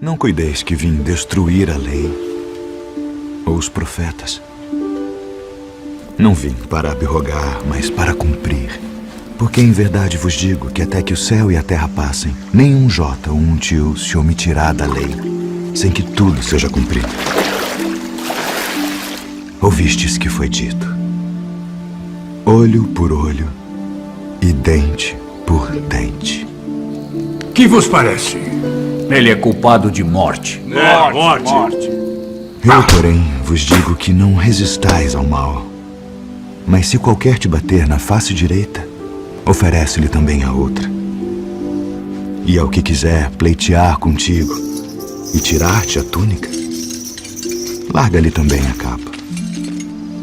Não cuideis que vim destruir a lei ou os profetas. Não vim para abrogar, mas para cumprir. Porque em verdade vos digo que até que o céu e a terra passem, nenhum jota ou um tio se omitirá da lei, sem que tudo seja cumprido. Ouvistes que foi dito: olho por olho e dente por dente. Que vos parece? Ele é culpado de morte. Morte. Eu, porém, vos digo que não resistais ao mal. Mas se qualquer te bater na face direita, oferece-lhe também a outra. E ao que quiser pleitear contigo e tirar-te a túnica, larga-lhe também a capa.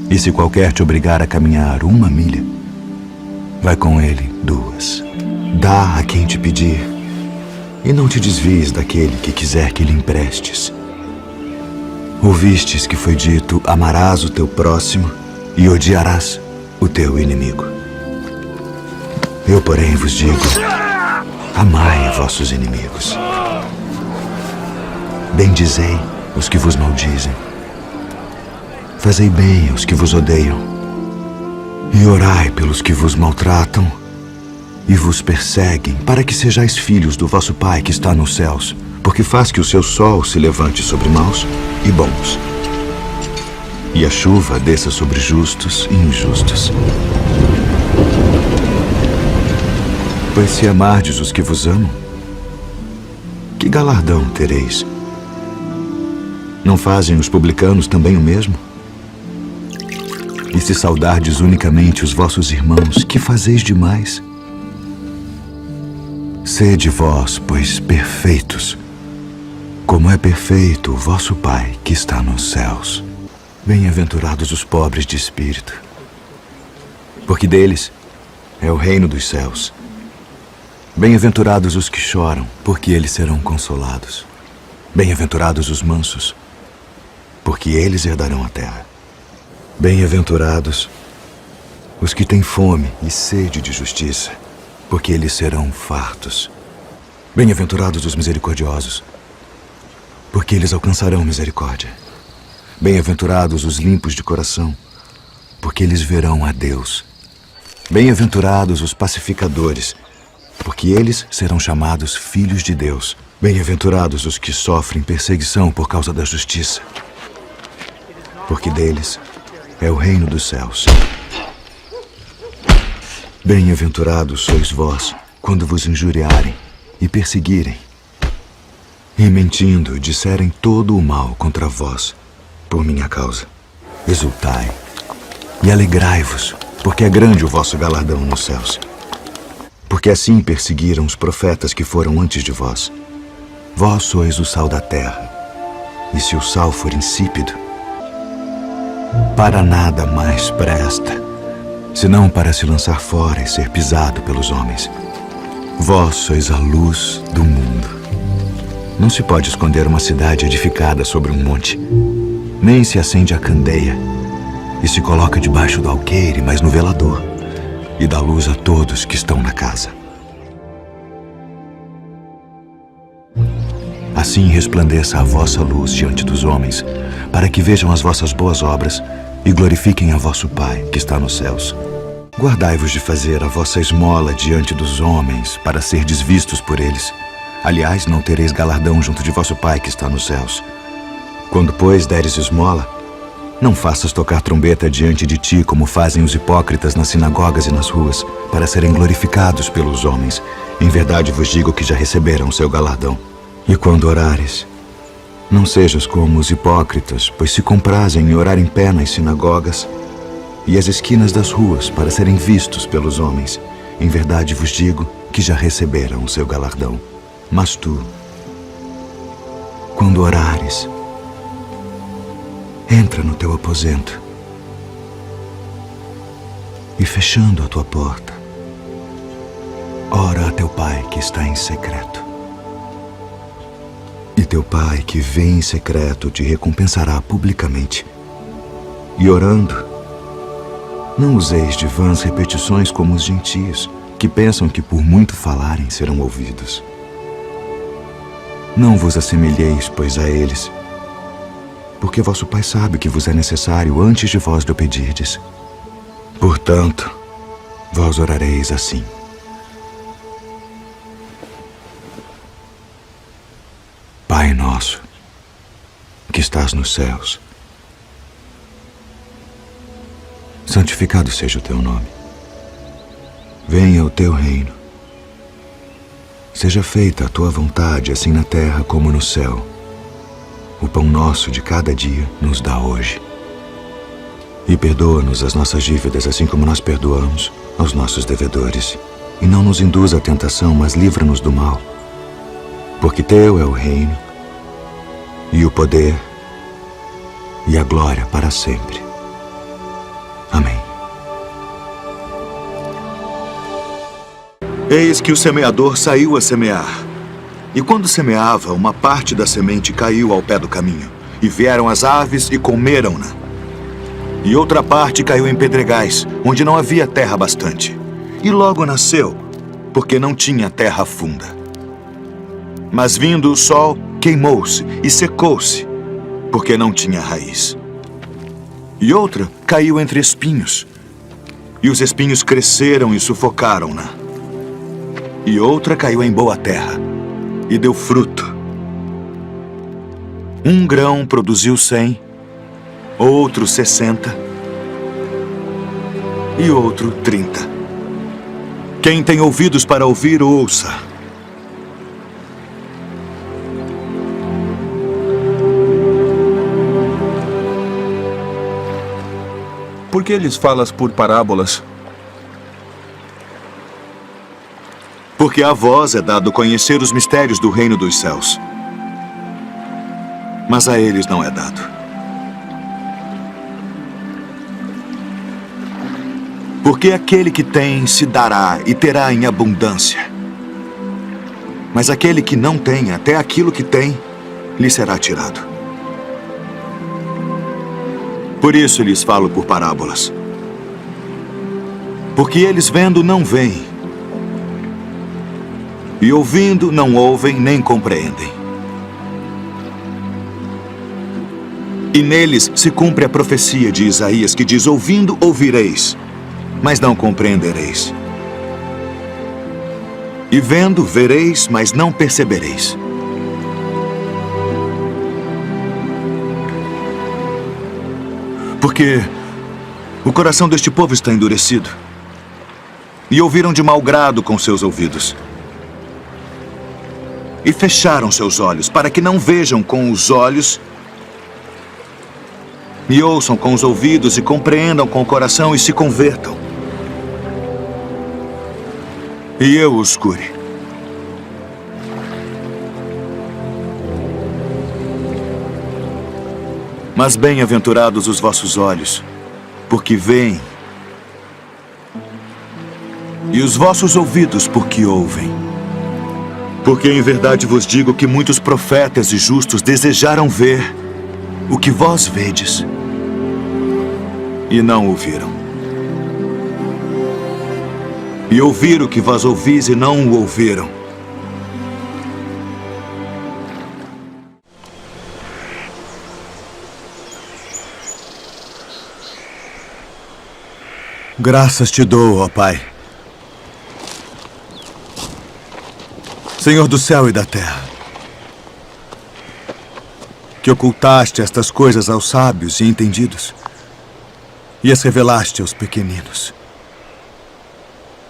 E se qualquer te obrigar a caminhar 1 milha, vai com ele 2. Dá a quem te pedir, e não te desvies daquele que quiser que lhe emprestes. Ouvistes que foi dito: amarás o teu próximo e odiarás o teu inimigo. Eu, porém, vos digo: amai vossos inimigos. Bendizei os que vos maldizem. Fazei bem aos que vos odeiam. E orai pelos que vos maltratam e vos perseguem, para que sejais filhos do vosso Pai que está nos céus, porque faz que o seu sol se levante sobre maus e bons, e a chuva desça sobre justos e injustos. Pois se amardes os que vos amam, que galardão tereis? Não fazem os publicanos também o mesmo? E se saudardes unicamente os vossos irmãos, que fazeis demais? Sede vós, pois, perfeitos, como é perfeito o vosso Pai que está nos céus. Bem-aventurados os pobres de espírito, porque deles é o reino dos céus. Bem-aventurados os que choram, porque eles serão consolados. Bem-aventurados os mansos, porque eles herdarão a terra. Bem-aventurados os que têm fome e sede de justiça, porque eles serão fartos. Bem-aventurados os misericordiosos, porque eles alcançarão misericórdia. Bem-aventurados os limpos de coração, porque eles verão a Deus. Bem-aventurados os pacificadores, porque eles serão chamados filhos de Deus. Bem-aventurados os que sofrem perseguição por causa da justiça, porque deles é o reino dos céus. Bem-aventurados sois vós, quando vos injuriarem e perseguirem, e mentindo disserem todo o mal contra vós, por minha causa. Exultai e alegrai-vos, porque é grande o vosso galardão nos céus. Porque assim perseguiram os profetas que foram antes de vós. Vós sois o sal da terra, e se o sal for insípido, para nada mais presta, senão para se lançar fora e ser pisado pelos homens. Vós sois a luz do mundo. Não se pode esconder uma cidade edificada sobre um monte, nem se acende a candeia e se coloca debaixo do alqueire, mas no velador, e dá luz a todos que estão na casa. Assim resplandeça a vossa luz diante dos homens, para que vejam as vossas boas obras e glorifiquem a vosso Pai que está nos céus. Guardai-vos de fazer a vossa esmola diante dos homens, para serdes vistos por eles. Aliás, não tereis galardão junto de vosso Pai que está nos céus. Quando, pois, deres esmola, não faças tocar trombeta diante de ti, como fazem os hipócritas nas sinagogas e nas ruas, para serem glorificados pelos homens. Em verdade vos digo que já receberam o seu galardão. E quando orares, não sejas como os hipócritas, pois se comprazem em orar em pé nas sinagogas e as esquinas das ruas, para serem vistos pelos homens. Em verdade vos digo que já receberam o seu galardão. Mas tu, quando orares, entra no teu aposento e, fechando a tua porta, ora a teu Pai que está em secreto. E teu Pai que vê em secreto te recompensará publicamente. E orando, não useis de vãs repetições como os gentios, que pensam que por muito falarem serão ouvidos. Não vos assemelheis, pois, a eles, porque vosso Pai sabe que vos é necessário antes de vós lhe pedirdes. Portanto, vós orareis assim: Pai nosso, que estás nos céus, santificado seja o teu nome. Venha o teu reino. Seja feita a tua vontade, assim na terra como no céu. O pão nosso de cada dia nos dá hoje. E perdoa-nos as nossas dívidas, assim como nós perdoamos aos nossos devedores. E não nos induz à tentação, mas livra-nos do mal. Porque teu é o reino, e o poder, e a glória para sempre. Amém. Eis que o semeador saiu a semear. E quando semeava, uma parte da semente caiu ao pé do caminho, e vieram as aves e comeram-na. E outra parte caiu em pedregais, onde não havia terra bastante. E logo nasceu, porque não tinha terra funda. Mas vindo o sol, queimou-se e secou-se, porque não tinha raiz. E outra caiu entre espinhos, e os espinhos cresceram e sufocaram-na. E outra caiu em boa terra, e deu fruto. Um grão produziu 100, outro 60, e outro 30. Quem tem ouvidos para ouvir, ouça. Por que lhes falas por parábolas? Porque a vós é dado conhecer os mistérios do reino dos céus. Mas a eles não é dado. Porque aquele que tem se dará e terá em abundância. Mas aquele que não tem, até aquilo que tem, lhe será tirado. Por isso lhes falo por parábolas. Porque eles vendo não veem, e ouvindo não ouvem nem compreendem. E neles se cumpre a profecia de Isaías, que diz: ouvindo ouvireis, mas não compreendereis. E vendo vereis, mas não percebereis. Porque o coração deste povo está endurecido, e ouviram de mau grado com seus ouvidos, e fecharam seus olhos, para que não vejam com os olhos, e ouçam com os ouvidos, e compreendam com o coração, e se convertam. E eu os cure. Mas bem-aventurados os vossos olhos, porque veem, e os vossos ouvidos, porque ouvem. Porque em verdade vos digo que muitos profetas e justos desejaram ver o que vós vedes, e não ouviram. E ouvir o que vós ouvis e não o ouviram. Graças te dou, ó Pai, Senhor do céu e da terra, que ocultaste estas coisas aos sábios e entendidos e as revelaste aos pequeninos.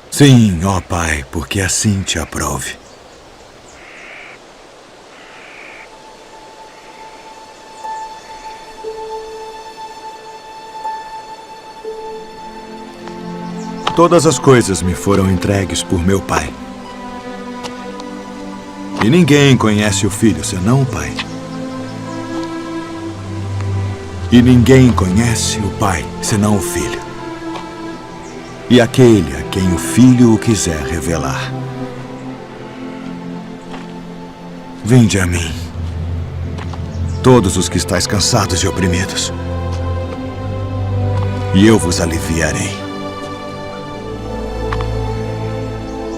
Sim, ó Pai, porque assim te aprove. Todas as coisas me foram entregues por meu Pai. E ninguém conhece o Filho senão o Pai. E ninguém conhece o Pai senão o Filho. E aquele a quem o Filho o quiser revelar. Vinde a mim, todos os que estáis cansados e oprimidos, e eu vos aliviarei.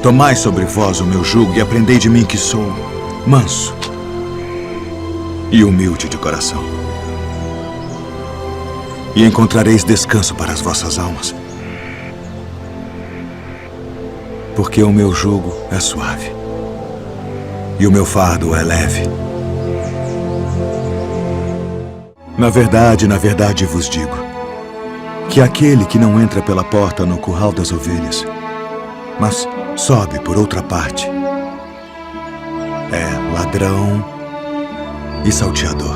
Tomai sobre vós o meu jugo e aprendei de mim, que sou manso e humilde de coração. E encontrareis descanso para as vossas almas. Porque o meu jugo é suave e o meu fardo é leve. Na verdade vos digo que aquele que não entra pela porta no curral das ovelhas, mas sobe por outra parte, é ladrão e salteador.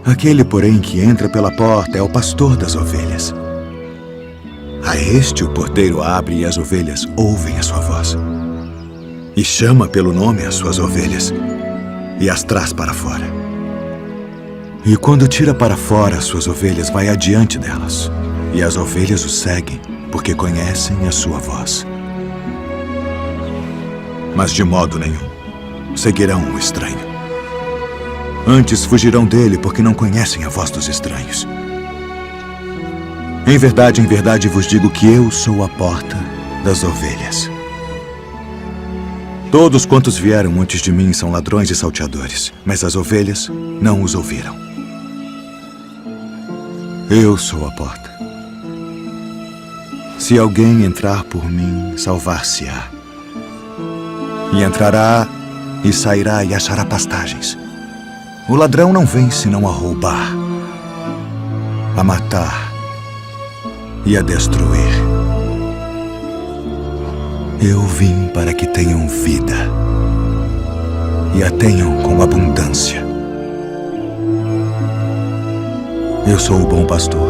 Aquele, porém, que entra pela porta é o pastor das ovelhas. A este o porteiro abre e as ovelhas ouvem a sua voz. E chama pelo nome as suas ovelhas e as traz para fora. E quando tira para fora as suas ovelhas, vai adiante delas. E as ovelhas o seguem, porque conhecem a sua voz. Mas de modo nenhum seguirão o estranho. Antes fugirão dele, porque não conhecem a voz dos estranhos. Em verdade vos digo que eu sou a porta das ovelhas. Todos quantos vieram antes de mim são ladrões e salteadores, mas as ovelhas não os ouviram. Eu sou a porta. Se alguém entrar por mim, salvar-se-á. E entrará e sairá e achará pastagens. O ladrão não vem senão a roubar, a matar e a destruir. Eu vim para que tenham vida e a tenham com abundância. Eu sou o bom pastor.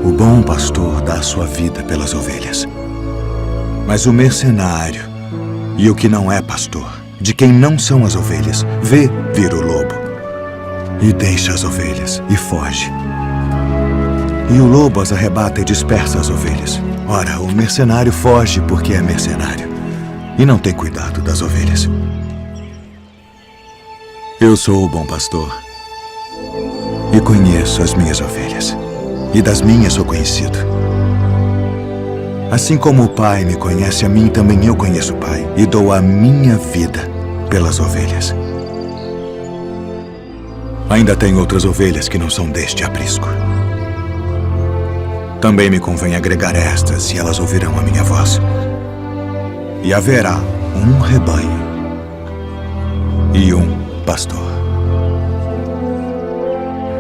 O bom pastor dá a sua vida pelas ovelhas. Mas o mercenário e o que não é pastor, de quem não são as ovelhas, vê vir o lobo e deixa as ovelhas e foge. E o lobo as arrebata e dispersa as ovelhas. Ora, o mercenário foge porque é mercenário e não tem cuidado das ovelhas. Eu sou o bom pastor e conheço as minhas ovelhas, e das minhas sou conhecido. Assim como o Pai me conhece a mim, também eu conheço o Pai, e dou a minha vida pelas ovelhas. Ainda tenho outras ovelhas que não são deste aprisco. Também me convém agregar estas, e elas ouvirão a minha voz. E haverá um rebanho e um pastor.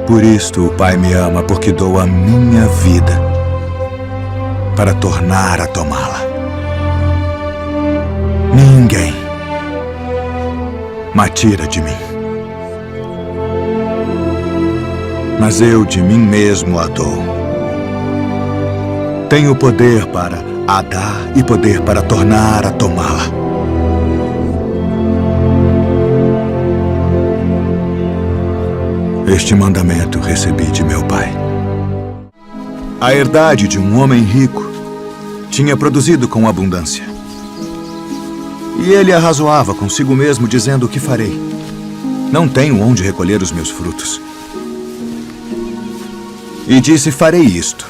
Por isto o Pai me ama, porque dou a minha vida para tornar a tomá-la. Ninguém me tira de mim, mas eu de mim mesmo a dou. Tenho poder para a dar e poder para tornar a tomá-la. Este mandamento recebi de meu pai. A herdade de um homem rico tinha produzido com abundância. E ele arrazoava consigo mesmo, dizendo: o que farei? Não tenho onde recolher os meus frutos. E disse: farei isto.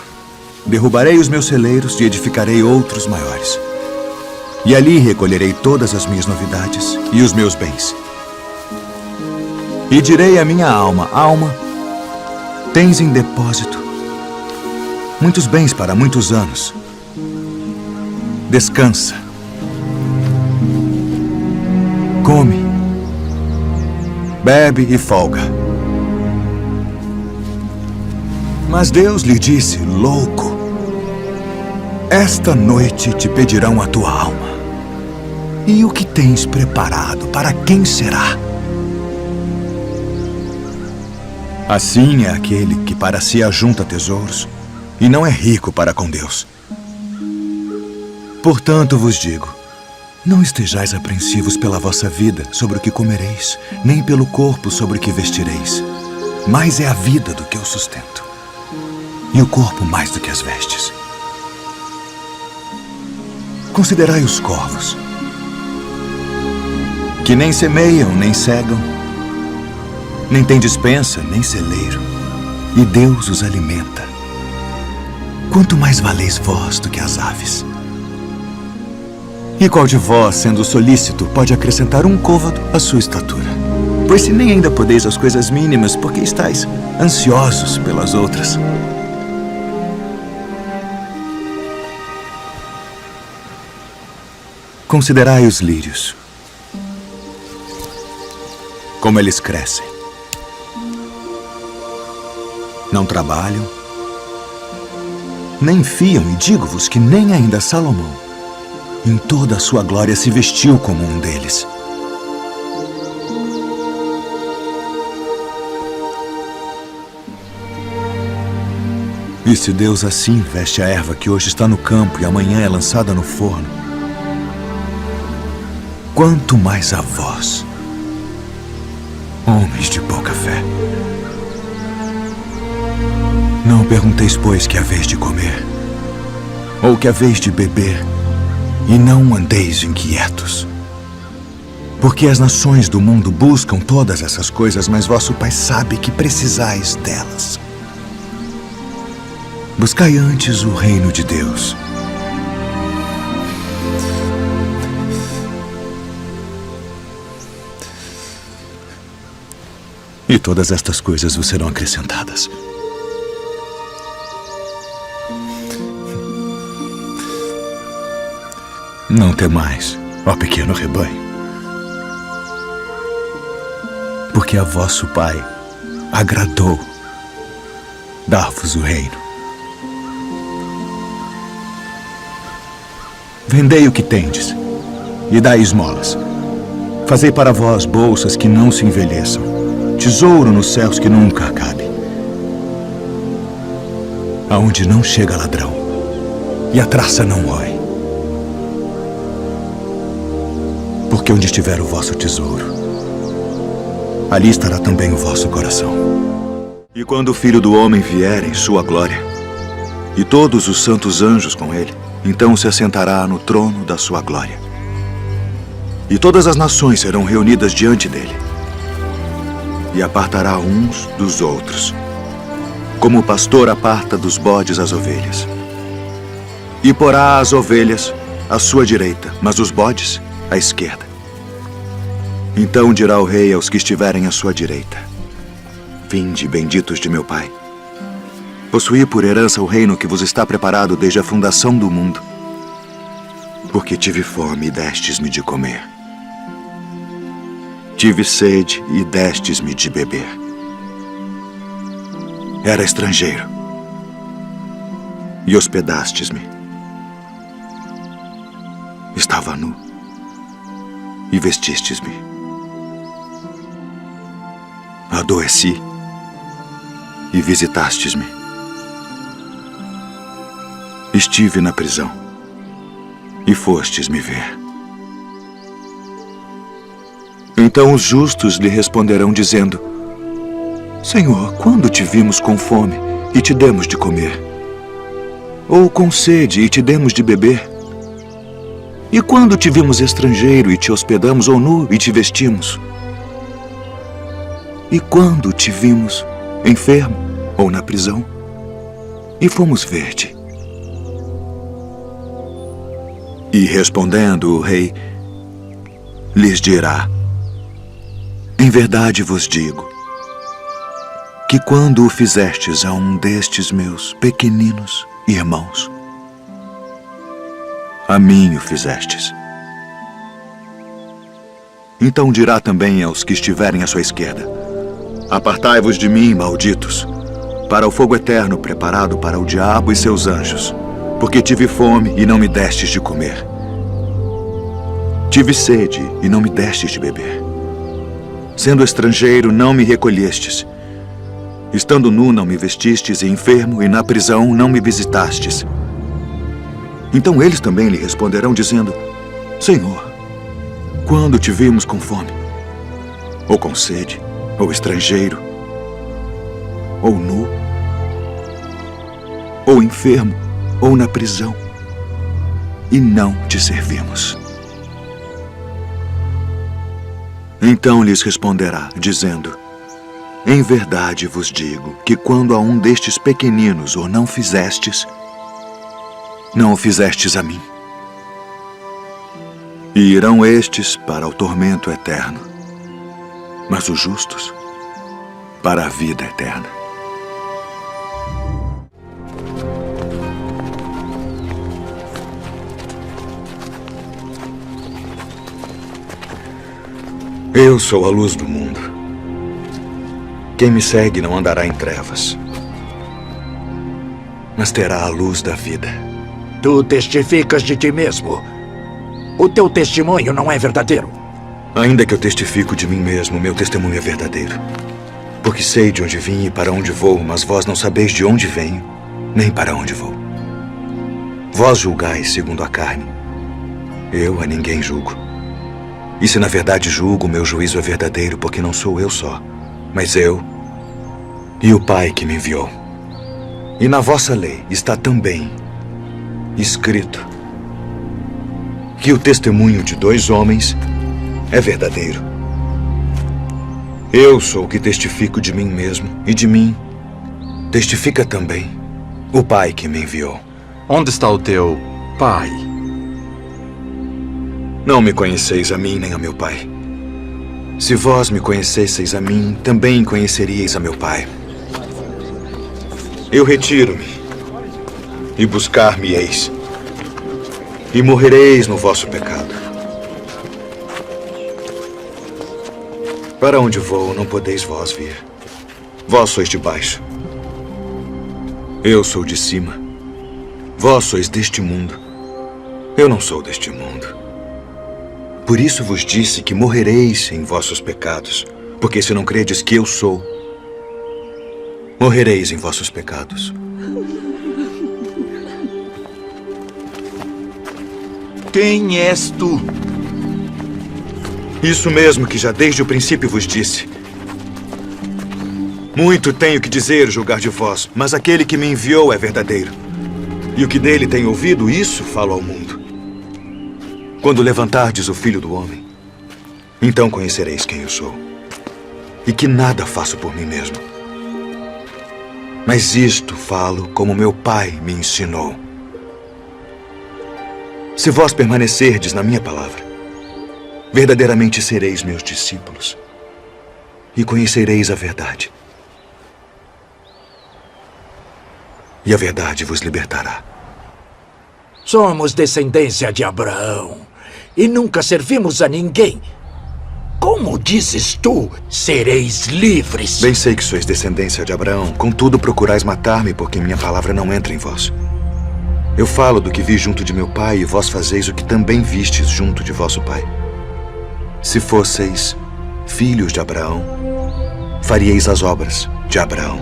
Derrubarei os meus celeiros e edificarei outros maiores. E ali recolherei todas as minhas novidades e os meus bens. E direi à minha alma: alma, tens em depósito muitos bens para muitos anos. Descansa. Come, bebe e folga. Mas Deus lhe disse: louco, esta noite te pedirão a tua alma. E o que tens preparado, para quem será? Assim é aquele que para si ajunta tesouros e não é rico para com Deus. Portanto vos digo, não estejais apreensivos pela vossa vida sobre o que comereis, nem pelo corpo sobre o que vestireis. Mais é a vida do que o sustento, e o corpo mais do que as vestes. Considerai os corvos, que nem semeiam, nem cegam, nem têm despensa, nem celeiro, e Deus os alimenta. Quanto mais valeis vós do que as aves. E qual de vós, sendo solícito, pode acrescentar um côvado à sua estatura? Pois se nem ainda podeis as coisas mínimas, por que estáis ansiosos pelas outras? Considerai os lírios, como eles crescem. Não trabalham, nem fiam, e digo-vos que nem ainda Salomão, em toda a sua glória, se vestiu como um deles. E se Deus assim veste a erva que hoje está no campo e amanhã é lançada no forno, quanto mais a vós, homens de pouca fé. Não pergunteis, pois, que haveis de comer, ou que haveis de beber, e não andeis inquietos. Porque as nações do mundo buscam todas essas coisas, mas vosso Pai sabe que precisais delas. Buscai antes o reino de Deus. E todas estas coisas vos serão acrescentadas. Não temais, ó pequeno rebanho, porque a vosso Pai agradou dar-vos o reino. Vendei o que tendes e dai esmolas. Fazei para vós bolsas que não se envelheçam, tesouro nos céus que nunca acabe, aonde não chega ladrão e a traça não rói. Porque onde estiver o vosso tesouro, ali estará também o vosso coração. E quando o Filho do Homem vier em sua glória, e todos os santos anjos com ele, então se assentará no trono da sua glória. E todas as nações serão reunidas diante dele, e apartará uns dos outros, como o pastor aparta dos bodes as ovelhas. E porá as ovelhas à sua direita, mas os bodes à esquerda. Então dirá o rei aos que estiverem à sua direita: Vinde, benditos de meu Pai. Possuí por herança o reino que vos está preparado desde a fundação do mundo. Porque tive fome e destes-me de comer. Tive sede e destes-me de beber. Era estrangeiro e hospedastes-me. Estava nu e vestistes-me. Adoeci e visitastes-me. Estive na prisão e fostes me ver. Então os justos lhe responderão dizendo: Senhor, quando te vimos com fome e te demos de comer? Ou com sede e te demos de beber? E quando te vimos estrangeiro e te hospedamos, ou nu e te vestimos? E quando te vimos enfermo ou na prisão e fomos ver-te? E respondendo o rei, lhes dirá: Em verdade vos digo, que quando o fizestes a um destes meus pequeninos irmãos, a mim o fizestes. Então dirá também aos que estiverem à sua esquerda: Apartai-vos de mim, malditos, para o fogo eterno preparado para o diabo e seus anjos, porque tive fome e não me destes de comer. Tive sede e não me destes de beber. Sendo estrangeiro, não me recolhestes. Estando nu, não me vestistes, e enfermo, e na prisão, não me visitastes. Então eles também lhe responderão, dizendo: Senhor, quando te vimos com fome, ou com sede, ou estrangeiro, ou nu, ou enfermo, ou na prisão, e não te servimos? Então lhes responderá, dizendo: Em verdade vos digo que quando a um destes pequeninos o não fizestes, não o fizestes a mim. E irão estes para o tormento eterno, mas os justos para a vida eterna. Eu sou a luz do mundo. Quem me segue não andará em trevas, mas terá a luz da vida. Tu testificas de ti mesmo. O teu testemunho não é verdadeiro. Ainda que eu testifico de mim mesmo, meu testemunho é verdadeiro. Porque sei de onde vim e para onde vou, mas vós não sabeis de onde venho, nem para onde vou. Vós julgais segundo a carne. Eu a ninguém julgo. E se na verdade julgo, meu juízo é verdadeiro, porque não sou eu só, mas eu e o Pai que me enviou. E na vossa lei está também escrito que o testemunho de 2 homens é verdadeiro. Eu sou o que testifico de mim mesmo, e de mim testifica também o Pai que me enviou. Onde está o teu pai? Não me conheceis a mim nem a meu Pai. Se vós me conhecesseis a mim, também conheceríeis a meu Pai. Eu retiro-me, e buscar-me-eis, e morrereis no vosso pecado. Para onde vou, não podeis vós vir. Vós sois de baixo. Eu sou de cima. Vós sois deste mundo. Eu não sou deste mundo. Por isso vos disse que morrereis em vossos pecados, porque se não credes que eu sou, morrereis em vossos pecados. Quem és tu? Isso mesmo que já desde o princípio vos disse. Muito tenho que dizer, julgar de vós, mas aquele que me enviou é verdadeiro. E o que dele tenho ouvido, isso falo ao mundo. Quando levantardes o Filho do Homem, então conhecereis quem eu sou. E que nada faço por mim mesmo. Mas isto falo como meu Pai me ensinou. Se vós permanecerdes na minha palavra, verdadeiramente sereis meus discípulos e conhecereis a verdade. E a verdade vos libertará. Somos descendência de Abraão e nunca servimos a ninguém. Como dizes tu, sereis livres? Bem sei que sois descendência de Abraão, contudo procurais matar-me, porque minha palavra não entra em vós. Eu falo do que vi junto de meu pai, e vós fazeis o que também vistes junto de vosso pai. Se fosseis filhos de Abraão, faríeis as obras de Abraão.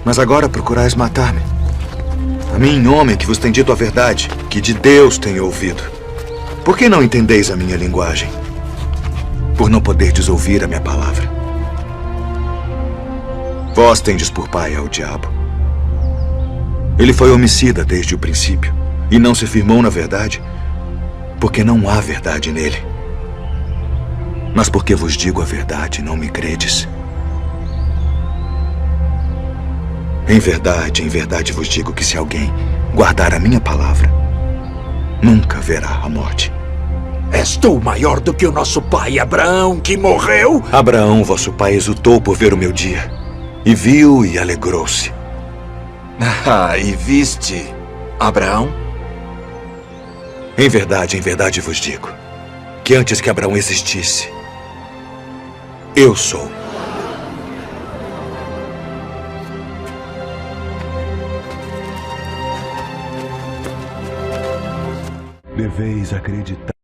Mas agora procurais matar-me. A mim, homem que vos tem dito a verdade, que de Deus tenho ouvido. Por que não entendeis a minha linguagem? Por não poderdes ouvir a minha palavra. Vós tendes por pai ao diabo. Ele foi homicida desde o princípio, e não se firmou na verdade, porque não há verdade nele. Mas porque vos digo a verdade, não me credes. Em verdade vos digo que se alguém guardar a minha palavra, nunca verá a morte. És tu maior do que o nosso pai Abraão, que morreu? Abraão, vosso pai, exultou por ver o meu dia, e viu e alegrou-se. E viste Abraão? Em verdade vos digo, que antes que Abraão existisse, eu sou. Deveis acreditar.